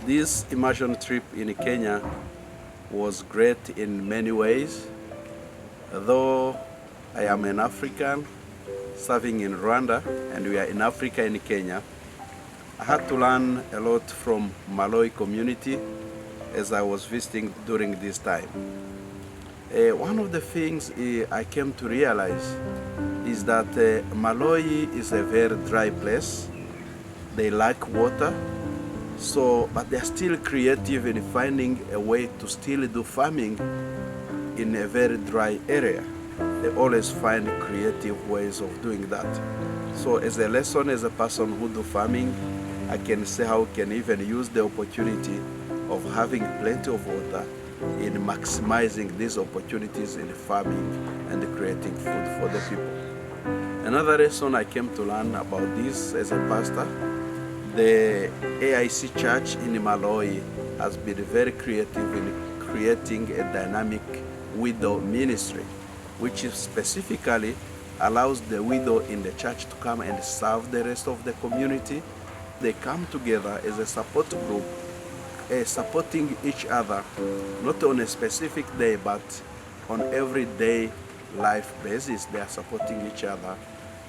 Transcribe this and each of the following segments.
This immersion trip in Kenya was great in many ways. Though I am an African serving in Rwanda and we are in Africa in Kenya, I had to learn a lot from Maloi community as I was visiting during this time. One of the things I came to realize is that Maloi is a very dry place. They lack water. But they're still creative in finding a way to still do farming in a very dry area. They always find creative ways of doing that. So as a lesson, as a person who do farming, I can say how we can even use the opportunity of having plenty of water in maximizing these opportunities in farming and creating food for the people. Another lesson I came to learn about this as a pastor, the AIC Church in Maloi has been very creative in creating a dynamic widow ministry, which specifically allows the widow in the church to come and serve the rest of the community. They come together as a support group, supporting each other, not on a specific day, but on everyday life basis. They are supporting each other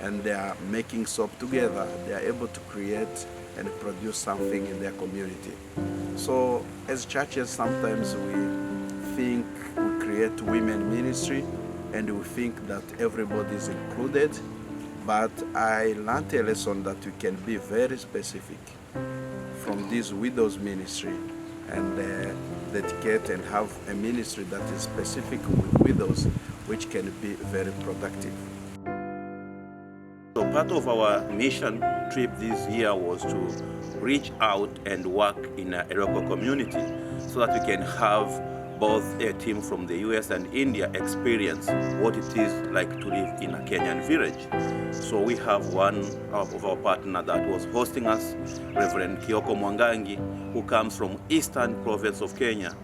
and they are making soap together. They are able to create and produce something in their community. So as churches, sometimes we think we create women ministry and we think that everybody is included, but I learned a lesson that we can be very specific from this widows ministry and dedicate and have a ministry that is specific with widows, which can be very productive. So part of our mission trip this year was to reach out and work in a local community so that we can have both a team from the US and India experience what it is like to live in a Kenyan village. So we have one of our partner that was hosting us, Reverend Kioko Mwangangi, who comes from Eastern Province of Kenya,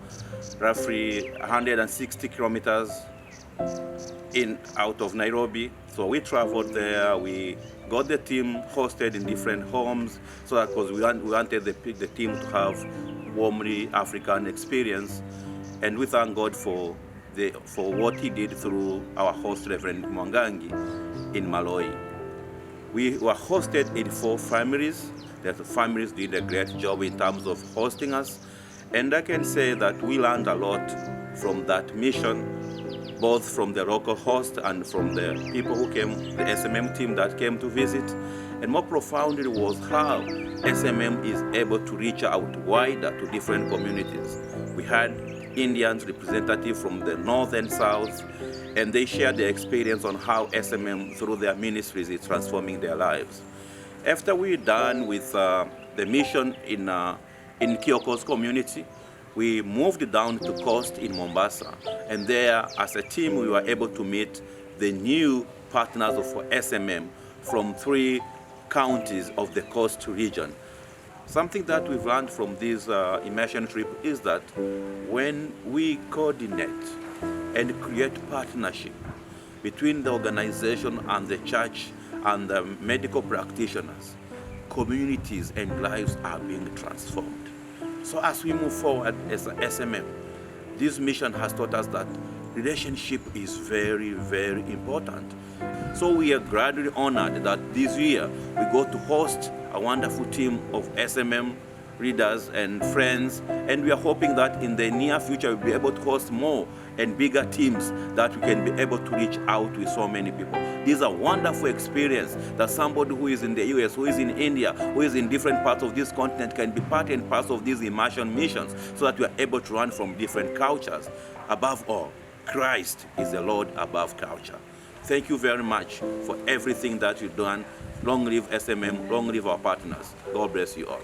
roughly 160 kilometers out of Nairobi. So we traveled there, we got the team hosted in different homes, so that because we wanted the team to have warmly African experience. And we thank God for what he did through our host, Reverend Mwangangi, in Maloi. We were hosted in 4 families. The families did a great job in terms of hosting us. And I can say that we learned a lot from that mission, both from the local host and from the people who came, the SMM team that came to visit. And more profoundly was how SMM is able to reach out wider to different communities. We had Indians representative from the north and south, and they shared their experience on how SMM through their ministries is transforming their lives. After we're done with the mission in Kioko's community, we moved down to coast in Mombasa, and there as a team we were able to meet the new partners of SMM from 3 counties of the coast region. Something that we've learned from this immersion trip is that when we coordinate and create partnership between the organization and the church and the medical practitioners, communities and lives are being transformed. So as we move forward as a SMM, this mission has taught us that relationship is very, very important. So we are greatly honored that this year we got to host a wonderful team of SMM leaders and friends, and we are hoping that in the near future we'll be able to host more and bigger teams that we can be able to reach out with so many people. This is a wonderful experience that somebody who is in the US, who is in India, who is in different parts of this continent can be part and parcel of these immersion missions so that we are able to learn from different cultures. Above all, Christ is the Lord above culture. Thank you very much for everything that you've done. Long live SMM, long live our partners. God bless you all.